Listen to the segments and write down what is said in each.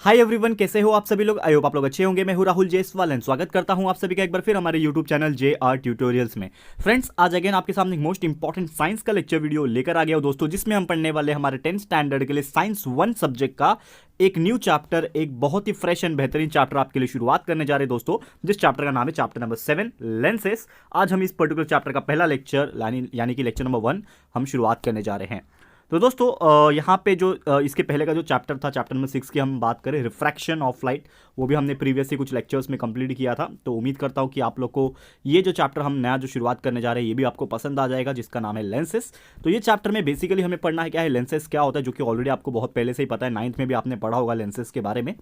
Hi everyone, कैसे हो आप सभी लोग। आई होप आप लोग अच्छे होंगे। मैं हूं राहुल जयसवाल एंड स्वागत करता हूं आप सभी का एक बार फिर हमारे यूट्यूब चैनल JR ट्यूटोरियल्स में। फ्रेंड्स, आज अगेन आपके सामने मोस्ट इंपॉर्टेंट साइंस का लेक्चर वीडियो लेकर आ गया हूं दोस्तों, जिसमें हम पढ़ने वाले हमारे 10th स्टैंडर्ड के लिए साइंस 1 सब्जेक्ट का एक न्यू चैप्टर, एक बहुत ही फ्रेश एंड बेहतरीन चैप्टर आपके लिए शुरुआत करने जा रहे हैं दोस्तों, जिस चैप्टर का नाम है चैप्टर नंबर 7 लेंसेस। आज हम इस पर्टिकुलर चैप्टर का पहला लेक्चर यानी कि लेक्चर नंबर 1 हम शुरुआत करने जा रहे हैं। तो दोस्तों यहाँ पे जो इसके पहले का जो चैप्टर था, चैप्टर नंबर 6 की हम बात करें, रिफ्रैक्शन ऑफ लाइट, वो भी हमने प्रीवियसली कुछ लेक्चर्स में कंप्लीट किया था। तो उम्मीद करता हूँ कि आप लोग को ये जो चैप्टर हम नया जो शुरुआत करने जा रहे हैं ये भी आपको पसंद आ जाएगा, जिसका नाम है लेंसेस। तो ये चैप्टर में बेसिकली हमें पढ़ना है क्या है, लेंसेस क्या होता है, जो कि ऑलरेडी आपको बहुत पहले से ही पता है, 9th में भी आपने पढ़ा होगा लेंसेस के बारे में।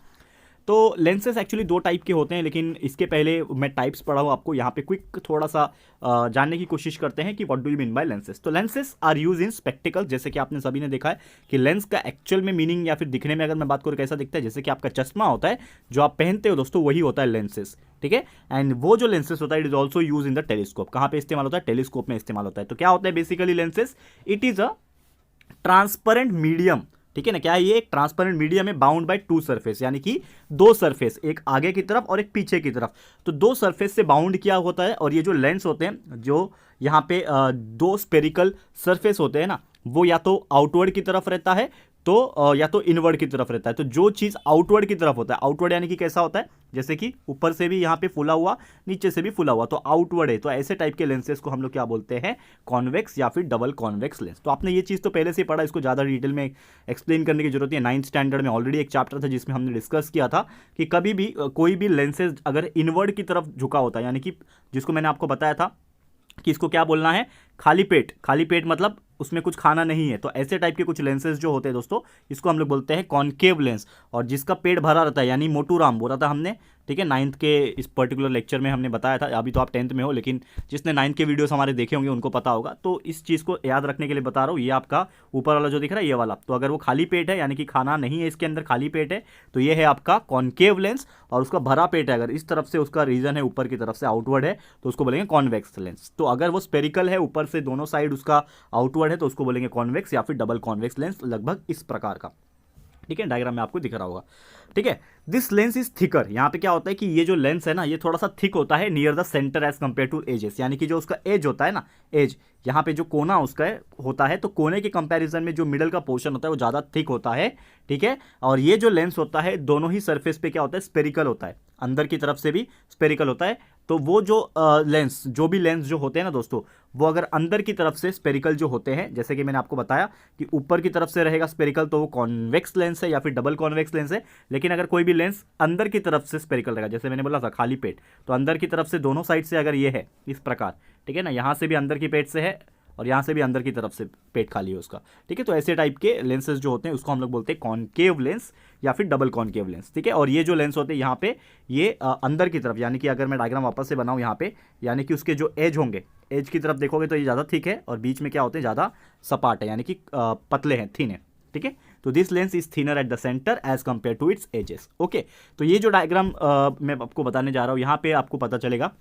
तो लेंसेस एक्चुअली दो टाइप के होते हैं, लेकिन इसके पहले मैं टाइप्स पढ़ाऊँ आपको यहाँ पे क्विक थोड़ा सा जानने की कोशिश करते हैं कि what do you mean by lenses. तो lenses are use in spectacle, जैसे कि आपने सभी ने देखा है कि लेंस का एक्चुअल में मीनिंग या फिर दिखने में अगर मैं बात करूँ कैसा दिखता है, जैसे कि आपका चश्मा होता है जो आप पहनते हो दोस्तों, वही होता है लेंसेस। ठीक है, एंड वो जो लेंसेस होता है it is also use in the telescope. कहाँ पे इस्तेमाल होता है, टेलीस्कोप में इस्तेमाल होता है। तो क्या होता है basically lenses, it is a transparent medium. ठीक है ना, क्या है ये, एक ट्रांसपेरेंट मीडियम है बाउंड बाय टू सरफेस, यानी कि दो सरफेस, एक आगे की तरफ और एक पीछे की तरफ। तो दो सरफेस से बाउंड किया होता है। और ये जो लेंस होते हैं, जो यहाँ पे दो स्पेरिकल सरफेस होते हैं ना, वो या तो आउटवर्ड की तरफ रहता है तो या तो इनवर्ड की तरफ रहता है। तो जो चीज़ आउटवर्ड की तरफ होता है, आउटवर्ड यानी कि कैसा होता है, जैसे कि ऊपर से भी यहाँ पे फुला हुआ, नीचे से भी फुला हुआ, तो आउटवर्ड है। तो ऐसे टाइप के लेंसेज को हम लोग क्या बोलते हैं, कॉन्वेक्स या फिर डबल कॉन्वेक्स लेंस। तो आपने ये चीज़ तो पहले से पढ़ा, इसको ज़्यादा डिटेल में एक्सप्लेन करने की जरूरत है। 9th स्टैंडर्ड में ऑलरेडी एक चैप्टर था जिसमें हमने डिस्कस किया था कि कभी भी कोई भी लेंसेज अगर इनवर्ड की तरफ झुका होता है, यानी कि जिसको मैंने आपको बताया था कि इसको क्या बोलना है, खाली पेट। खाली पेट मतलब उसमें कुछ खाना नहीं है। तो ऐसे टाइप के कुछ लेंसेज जो होते हैं दोस्तों, इसको हम लोग बोलते हैं कॉनकेव लेंस। और जिसका पेट भरा रहता है, यानी मोटू राम बोला था हमने, ठीक है, 9th के इस पर्टिकुलर लेक्चर में हमने बताया था। अभी तो आप 10th में हो, लेकिन जिसने 9th के वीडियोस हमारे देखे होंगे उनको पता होगा। तो इस चीज़ को याद रखने के लिए बता रहा हूँ। ये आपका ऊपर वाला जो दिख रहा है ये वाला, तो अगर वो खाली पेट है, यानी कि खाना नहीं है इसके अंदर, खाली पेट है, तो ये है आपका कॉनकेव लेंस। और उसका भरा पेट है, अगर इस तरफ से उसका रीजन है, ऊपर की तरफ से आउटवर्ड है, तो उसको बोलेंगे कॉन्वेक्स लेंस। तो अगर वो स्पेरिकल है, ऊपर से दोनों साइड उसका आउटवर्ड है, तो उसको बोलेंगे कॉन्वेक्स या फिर डबल कॉन्वेक्स लेंस, लगभग इस प्रकार का। ठीक है, डायग्राम में आपको दिख रहा होगा। ठीक है, दिस लेंस इज थिकर। यहाँ पे क्या होता है कि ये जो लेंस है ना, ये थोड़ा सा थिक होता है near the centre as compare to edges, यानी कि जो उसका एज होता है ना, एज यहाँ पे जो कोना उसका होता है, तो कोने के कंपैरिजन में जो मिडल का पोर्शन होता है वो ज़्यादा थिक होता है। ठीक है, और ये जो लेंस होता है दोनों ही सरफेस पे क्या होता है, स्पेरिकल होता है, अंदर की तरफ से भी स्पेरिकल होता है। तो वो जो लेंस, जो भी लेंस जो होते हैं ना दोस्तों, वो अगर अंदर की तरफ से स्पेरिकल जो होते हैं, जैसे कि मैंने आपको बताया कि ऊपर की तरफ से रहेगा स्पेरिकल, तो वो कॉन्वेक्स लेंस है या फिर डबल कॉन्वेक्स लेंस है। लेकिन अगर कोई भी लेंस अंदर की तरफ से स्पेरिकल रहेगा, जैसे मैंने बोला था खाली पेट, तो अंदर की तरफ से दोनों साइड से अगर ये है इस प्रकार, ठीक है ना, यहाँ से भी अंदर की पेट से है और यहाँ से भी अंदर की तरफ से पेट खाली है उसका। ठीक है, तो ऐसे टाइप के लेंसेज जो होते हैं उसको हम लोग बोलते हैं कॉनकेव लेंस या फिर डबल कॉनकेव लेंस। ठीक है, और ये जो लेंस होते हैं यहाँ पे, ये अंदर की तरफ, यानी कि अगर मैं डायग्राम वापस से बनाऊँ यहाँ पे, यानी कि उसके जो एज होंगे, एज की तरफ देखोगे तो ये ज़्यादा थिक है, और बीच में क्या होते हैं, ज़्यादा सपाट है, यानी कि पतले हैं, थिन है। ठीक है, तो this lens is thinner at the centre as compare to its edges. Okay, तो ये जो डायग्राम मैं आपको बताने जा रहा हूँ, यहाँ पे आपको पता चलेगा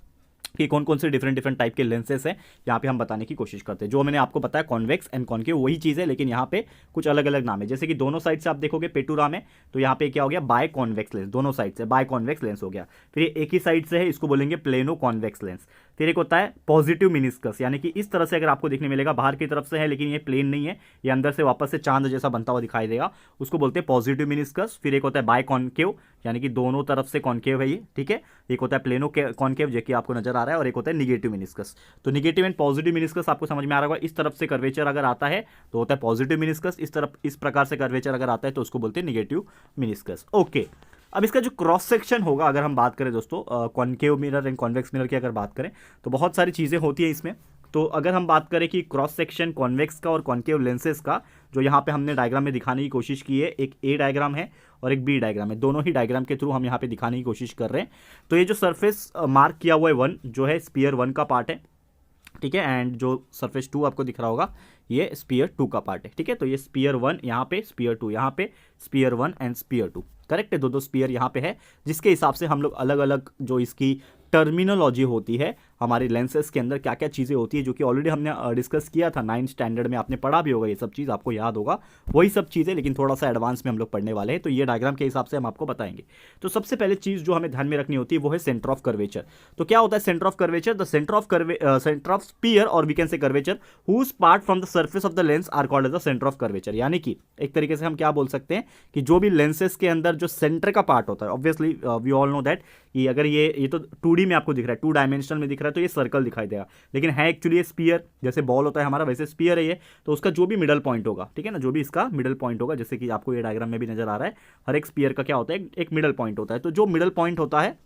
कि कौन कौन से डिफरेंट टाइप के लेंसेस हैं यहाँ पे हम बताने की कोशिश करते हैं। जो मैंने आपको बताया कॉन्वेक्स एंड कॉनकेव वही चीज़ है, लेकिन यहाँ पे कुछ अलग अलग नाम है। जैसे कि दोनों साइड से आप देखोगे पेटूराम है, तो यहाँ पे क्या हो गया, बाय कॉन्वेक्स लेंस, दोनों साइड से बाय कॉन्वेक्स लेंस हो गया। फिर ये एक ही साइड से है, इसको बोलेंगे प्लेनो कॉन्वेक्स लेंस। फिर एक होता है पॉजिटिव मिनिस्कस, यानी कि इस तरह से अगर आपको देखने मिलेगा, बाहर की तरफ से है लेकिन ये प्लेन नहीं है, ये अंदर से वापस से चांद जैसा बनता हुआ दिखाई देगा, उसको बोलते हैं पॉजिटिव मिनिस्कस। फिर एक होता है बाय कॉनकेव, यानी कि दोनों तरफ से कॉनकेव है ये। ठीक है, एक होता है प्लेनो कॉनकेव जो कि आपको नजर आ रहा है, और एक होता है निगेटिव मिनिस्कस। तो निगेटिव एंड पॉजिटिव मिनिस्कस आपको समझ में आ रहा होगा। इस तरफ से कर्वेचर अगर आता है तो होता है पॉजिटिव मिनिस्कस, इस तरफ इस प्रकार से कर्वेचर अगर आता है तो उसको बोलते हैं निगेटिव मिनिस्कस। ओके, अब इसका जो क्रॉस सेक्शन होगा, अगर हम बात करें दोस्तों concave mirror and convex mirror की अगर बात करें, तो बहुत सारी चीज़ें होती हैं इसमें। तो अगर हम बात करें कि क्रॉस सेक्शन कॉन्वेक्स का और कॉनकेव लेंसेज का, जो यहाँ पे हमने डायग्राम में दिखाने की कोशिश की है, एक ए डायग्राम है और एक बी डायग्राम है, दोनों ही डायग्राम के थ्रू हम यहाँ पे दिखाने की कोशिश कर रहे हैं। तो ये जो सरफेस मार्क किया हुआ है 1, जो है स्पीयर 1 का पार्ट है। ठीक है, एंड जो सरफेस 2 आपको दिख रहा होगा, ये स्पीयर 2 का पार्ट है। ठीक है, तो ये स्पीयर 1 यहाँ पे, स्पीयर 2 यहाँ पे, स्पीयर 1 एंड स्पीयर 2, करेक्ट है, दो स्पीयर यहाँ पे है, जिसके हिसाब से हम लोग अलग अलग जो इसकी टर्मिनोलॉजी होती है हमारे लेंसेज के अंदर क्या क्या चीज़ें होती है, जो कि ऑलरेडी हमने डिस्कस किया था 9th स्टैंडर्ड में, आपने पढ़ा भी होगा, ये सब चीज़ आपको याद होगा, वही सब चीज़ें लेकिन थोड़ा सा एडवांस में हम लोग पढ़ने वाले हैं। तो ये डायग्राम के हिसाब से हम आपको बताएंगे। तो सबसे पहले चीज़ जो हमें ध्यान में रखनी होती है वो है सेंटर ऑफ कर्वेचर। तो क्या होता है centre of curvature? The centre of sphere और we can say curvature whose part from the surface of the lens are called as the centre of curvature. यानी कि एक तरीके से हम क्या बोल सकते हैं कि जो भी लेंसेज के अंदर जो सेंटर का पार्ट होता है, obviously we all know that कि अगर ये तो 2D में आपको दिख रहा है, 2 डायमेंशनल में दिख रहा है, तो ये सर्कल दिखाई देगा, लेकिन है एक्चुअली ये स्पीयर, जैसे बॉल होता है हमारा वैसे स्पीयर है ये। तो उसका जो भी मिडल पॉइंट होगा, ठीक है ना, जो भी इसका मिडल पॉइंट होगा, जैसे कि आपको ये डायग्राम में भी नजर आ रहा है, हर एक स्पीयर का क्या होता है, एक मिडल पॉइंट होता है। तो जो मिडल पॉइंट होता है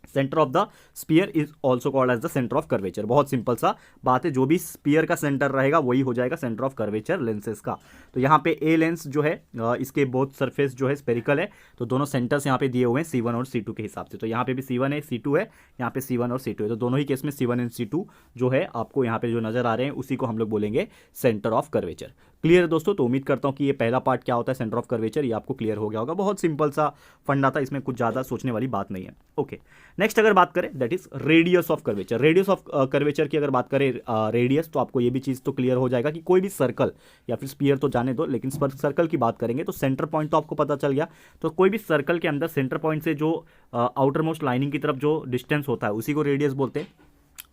centre of the sphere is also called as the centre of curvature. बहुत सिंपल सा बात है, जो भी स्पीयर का सेंटर रहेगा वही हो जाएगा सेंटर ऑफ कर्वेचर लेंसेज का। तो यहाँ पे ए लेंस जो है इसके बोथ सरफेस जो है स्पेरिकल है, तो दोनों सेंटर्स यहाँ पे दिए हुए हैं C1 और C2 के हिसाब से। तो यहाँ पे भी C1 है, C2 है, यहाँ पे C1 और C2 है, तो दोनों ही केस में C1 एंड C2 जो है आपको यहाँ पे जो नजर आ रहे हैं उसी को हम लोग बोलेंगे सेंटर ऑफ कर्वेचर। क्लियर है दोस्तों? तो उम्मीद करता हूँ कि ये पहला पार्ट क्या होता है सेंटर ऑफ कर्वेचर, ये आपको क्लियर हो गया होगा। बहुत सिंपल सा फंडा था, इसमें कुछ ज़्यादा सोचने वाली बात नहीं है। ओके, नेक्स्ट अगर बात करें that is radius of curvature. Radius of curvature की अगर बात करें रेडियस, तो आपको ये भी चीज़ तो क्लियर हो जाएगा कि कोई भी सर्कल या फिर स्पीयर तो जाने दो, लेकिन सर्कल की बात करेंगे तो सेंटर पॉइंट तो आपको पता चल गया। तो कोई भी सर्कल के अंदर सेंटर पॉइंट से जो आउटर मोस्ट लाइनिंग की तरफ जो डिस्टेंस होता है उसी को रेडियस बोलते हैं।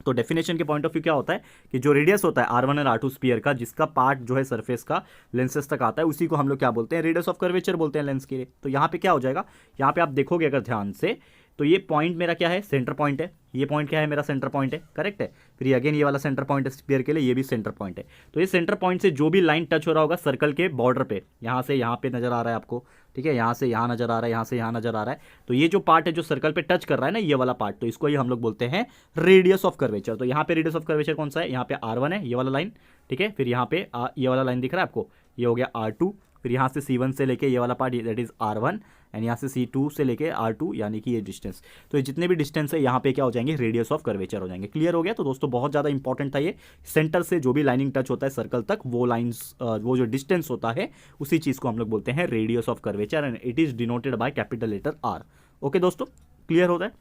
तो डेफिनेशन के पॉइंट ऑफ व्यू क्या होता है कि जो रेडियस होता है R1 और R2 स्पीयर का, जिसका पार्ट जो है सरफेस का लेंसेस तक आता है, उसी को हम लोग क्या बोलते हैं, रेडियस ऑफ कर्वेचर बोलते हैं लेंस के लिए। तो यहाँ पे क्या हो जाएगा, यहाँ पे आप देखोगे अगर ध्यान से, तो ये पॉइंट मेरा क्या है, सेंटर पॉइंट है, ये पॉइंट क्या है, मेरा सेंटर पॉइंट है, करेक्ट है। फिर ये अगेन ये वाला सेंटर पॉइंट है स्फीयर के लिए, ये भी सेंटर पॉइंट है। तो ये सेंटर पॉइंट से जो भी लाइन टच हो रहा होगा सर्कल के बॉर्डर पे, यहाँ से यहाँ पे नजर आ रहा है आपको, ठीक है, यहाँ से यहाँ नजर आ रहा है, यहाँ से यहाँ नजर आ रहा है, तो ये जो पार्ट है जो सर्कल पे टच कर रहा है ना, ये वाला पार्ट, तो इसको ही हम लोग बोलते हैं रेडियस ऑफ कर्वेचर। तो यहाँ पे रेडियस ऑफ कर्वेचर कौन सा है, यहाँ पे R1 है, ये वाला लाइन, ठीक है, फिर यहाँ पे ये वाला लाइन दिख रहा है आपको, ये हो गया R2, फिर यहाँ से C1 से लेके ये वाला part that is R1, and यहाँ से C2 से लेके R2 यानी कि ये डिस्टेंस। तो ये जितने भी डिस्टेंस है यहाँ पे क्या हो जाएंगे, रेडियस ऑफ कर्वेचर हो जाएंगे। क्लियर हो गया? तो दोस्तों बहुत ज़्यादा इंपॉर्टेंट था ये, सेंटर से जो भी लाइनिंग टच होता है सर्कल तक, वो लाइन्स वो जो डिस्टेंस होता है उसी चीज़ को हम लोग बोलते हैं radius of curvature, and it is denoted by capital letter R। Okay दोस्तों, क्लियर होता है?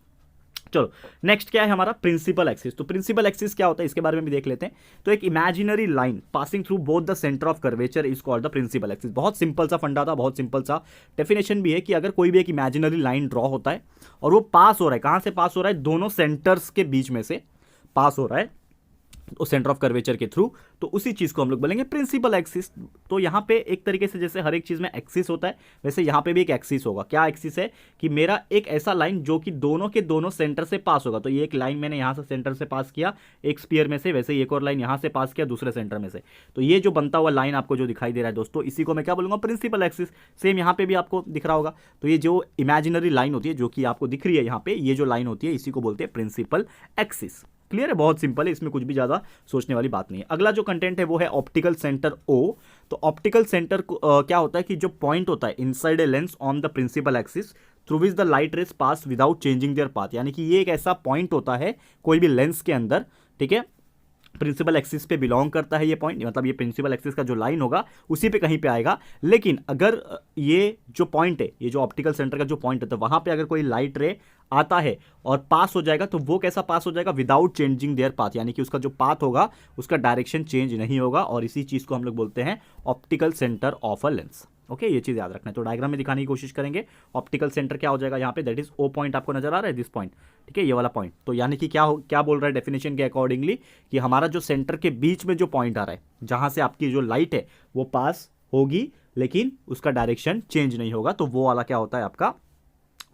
चलो नेक्स्ट क्या है हमारा, प्रिंसिपल एक्सिस। तो प्रिंसिपल एक्सिस क्या होता है इसके बारे में भी देख लेते हैं। तो एक imaginary line passing through both the centre of curvature is called the principal axis. बहुत सिंपल सा फंडा था, बहुत सिंपल सा डेफिनेशन भी है कि अगर कोई भी एक इमेजिनरी लाइन ड्रॉ होता है और वो पास हो रहा है, कहां से पास हो रहा है, दोनों सेंटर्स के बीच में से पास हो रहा है, तो सेंटर ऑफ कर्वेचर के थ्रू, तो उसी चीज को हम लोग बोलेंगे प्रिंसिपल एक्सिस। तो यहाँ पे एक तरीके से जैसे हर एक चीज में एक्सिस होता है, वैसे यहाँ पे भी एक एक्सिस होगा। क्या एक्सिस है कि मेरा एक ऐसा लाइन जो कि दोनों के दोनों सेंटर से पास होगा। तो ये एक लाइन मैंने यहाँ से सेंटर से पास किया एक स्पीयर में से, वैसे ही एक और लाइन यहाँ से पास किया दूसरे सेंटर में से। तो ये जो बनता हुआ लाइन आपको जो दिखाई दे रहा है दोस्तों, इसी को मैं क्या बोलूंगा, प्रिंसिपल एक्सिस। सेम यहाँ पे भी आपको दिख रहा होगा। तो ये जो इमेजिनरी लाइन होती है जो कि आपको दिख रही है यहाँ पे, ये जो लाइन होती है इसी को बोलते हैं प्रिंसिपल एक्सिस। क्लियर है? बहुत सिंपल है, इसमें कुछ भी ज़्यादा सोचने वाली बात नहीं है। अगला जो कंटेंट है वो है ऑप्टिकल सेंटर O। तो ऑप्टिकल सेंटर क्या होता है कि जो पॉइंट होता है inside a lens on the principal axis through which the light rays pass without changing their path. यानी कि ये एक ऐसा पॉइंट होता है कोई भी लेंस के अंदर, ठीक है, प्रिंसिपल एक्सिस पे बिलोंग करता है ये पॉइंट, मतलब ये प्रिंसिपल एक्सिस का जो लाइन होगा उसी पे कहीं पे आएगा। लेकिन अगर ये जो पॉइंट है, ये जो ऑप्टिकल सेंटर का जो पॉइंट है, तो वहां पे अगर कोई लाइट रे आता है और पास हो जाएगा, तो वो कैसा पास हो जाएगा, विदाउट चेंजिंग देयर पाथ। यानी कि उसका जो पाथ होगा उसका डायरेक्शन चेंज नहीं होगा, और इसी चीज को हम लोग बोलते हैं optical centre of a lens. Okay, ये चीज याद रखना है। तो डायग्राम में दिखाने की कोशिश करेंगे। ऑप्टिकल सेंटर क्या हो जाएगा यहाँ पे, दैट इज O पॉइंट आपको नजर आ रहा है, दिस पॉइंट, ठीक है, ये वाला पॉइंट। तो यानी कि क्या बोल रहा है डेफिनेशन के अकॉर्डिंगली कि हमारा जो सेंटर के बीच में जो पॉइंट आ रहा है, जहां से आपकी जो लाइट है वो पास होगी लेकिन उसका डायरेक्शन चेंज नहीं होगा, तो वो वाला क्या होता है आपका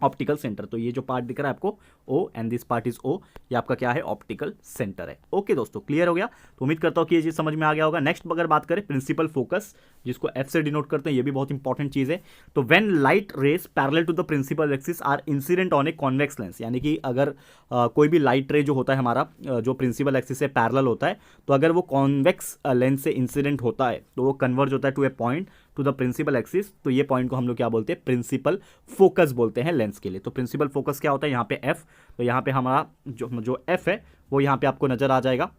ऑप्टिकल सेंटर। तो ये जो पार्ट दिख रहा है आपको O and this part is O, ये आपका क्या है, ऑप्टिकल सेंटर है। ओके दोस्तों, क्लियर हो गया? तो उम्मीद करता हूं कि ये चीज समझ में आ गया होगा। नेक्स्ट अगर बात करें प्रिंसिपल फोकस, जिसको F से डिनोट करते हैं, ये भी बहुत इंपॉर्टेंट चीज है। तो when light rays parallel to the principal axis are incident on a convex lens, यानी कि अगर कोई भी लाइट रे जो होता है हमारा जो प्रिंसिपल एक्सिस से पैरेलल होता है, तो अगर वो कॉन्वेक्स लेंस से इंसिडेंट होता है तो वो कन्वर्ज होता है to a point to the principal axis. तो ये पॉइंट को हम लोग क्या बोलते हैं, प्रिंसिपल फोकस बोलते हैं लेंस के लिए। तो प्रिंसिपल फोकस क्या होता है, यहाँ पे F, तो यहाँ पे हमारा जो F है वो यहाँ पे आपको नजर आ जाएगा।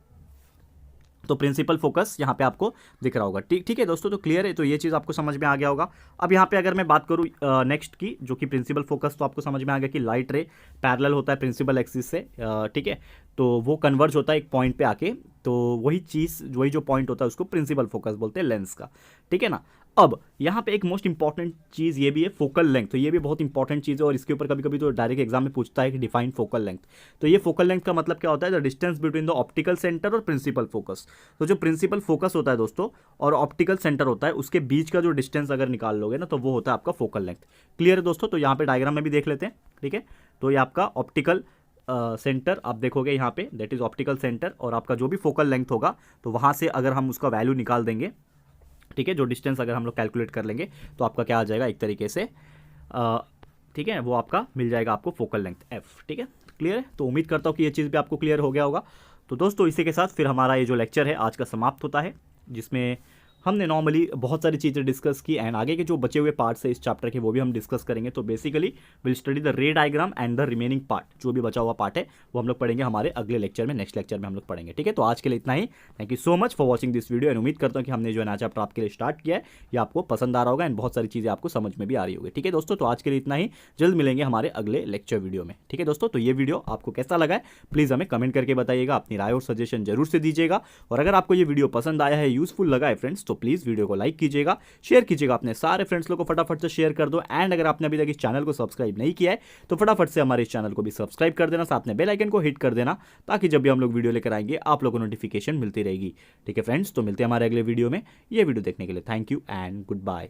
तो प्रिंसिपल फोकस यहाँ पे आपको दिख रहा होगा। ठीक है दोस्तों, तो क्लियर है, तो ये चीज़ आपको समझ में आ गया होगा। अब यहाँ पे अगर मैं बात करूँ नेक्स्ट की, जो कि प्रिंसिपल फोकस, तो आपको समझ में आ गया कि लाइट रे पैरेलल होता है प्रिंसिपल एक्सिस से, ठीक है, तो वो कन्वर्ज होता है एक पॉइंट पे आके, तो वही चीज़, वही जो पॉइंट होता है उसको प्रिंसिपल फोकस बोलते हैं लेंस का, ठीक है ना। अब यहाँ पे एक मोस्ट इंपॉर्टेंट चीज़ ये भी है फोकल लेंथ, तो ये भी बहुत इंपॉर्टेंट चीज़ है और इसके ऊपर कभी कभी तो डायरेक्ट एग्जाम में पूछता है कि डिफाइन फोकल लेंथ। तो ये फोकल लेंथ का मतलब क्या होता है, the distance between the optical centre और प्रिंसिपल फोकस। तो जो प्रिंसिपल फोकस होता है दोस्तों और ऑप्टिकल सेंटर होता है, उसके बीच का जो डिस्टेंस अगर निकाल लोगे ना, तो वो होता है आपका फोकल लेंथ। क्लियर है दोस्तों, तो यहाँ पे डायग्राम में भी देख लेते हैं, ठीक है। तो ये आपका ऑप्टिकल सेंटर आप देखोगे यहाँ पे, दैट इज ऑप्टिकल सेंटर, और आपका जो भी फोकल लेंथ होगा, तो वहाँ से अगर हम उसका वैल्यू निकाल देंगे, ठीक है, जो डिस्टेंस अगर हम लोग कैलकुलेट कर लेंगे, तो आपका क्या आ जाएगा एक तरीके से, ठीक है, वो आपका मिल जाएगा आपको फोकल लेंथ एफ, ठीक है। क्लियर है, तो उम्मीद करता हूँ कि ये चीज़ भी आपको क्लियर हो गया होगा। तो दोस्तों इसी के साथ फिर हमारा ये जो लेक्चर है आज का समाप्त होता है, जिसमें हमने नॉर्मली बहुत सारी चीज़ें डिस्कस की, एंड आगे के जो बचे हुए पार्ट्स है इस चैप्टर के वो भी हम डिस्कस करेंगे। तो बेसिकली विल स्टडी द रे diagram and the remaining part, जो भी बचा हुआ पार्ट है वो हम लोग पढ़ेंगे हमारे अगले लेक्चर में, नेक्स्ट लेक्चर में हम लोग पढ़ेंगे, ठीक है। तो आज के लिए इतना ही। Thank you so much for watching this video, and उम्मीद करता हूँ कि हमने जो नया चैप्टर आपके लिए स्टार्ट किया है ये आपको पसंद आ रहा होगा एंड बहुत सारी चीज़ें आपको समझ में भी आ रही होगी, ठीक है दोस्तों। तो आज के लिए इतना ही, जल्द मिलेंगे हमारे अगले लेक्चर वीडियो में, ठीक है दोस्तों। तो ये वीडियो आपको कैसा लगा है प्लीज़ हमें कमेंट करके बताइएगा, अपनी राय और सजेशन जरूर से दीजिएगा, और अगर आपको ये वीडियो पसंद आया है, यूजफुल लगा है फ्रेंड्स, तो प्लीज़ वीडियो को लाइक कीजिएगा, शेयर कीजिएगा, अपने सारे फ्रेंड्स लोग को फटाफट से शेयर कर दो। एंड अगर आपने अभी तक इस चैनल को सब्सक्राइब नहीं किया है तो फटाफट से हमारे इस चैनल को भी सब्सक्राइब कर देना, साथ में बेल आइकन को हिट कर देना, ताकि जब भी हम लोग वीडियो लेकर आएंगे आप लोगों को नोटिफिकेशन मिलती रहेगी, ठीक है फ्रेंड्स। तो मिलते हैं हमारे अगले वीडियो में। ये वीडियो देखने के लिए thank you and good bye.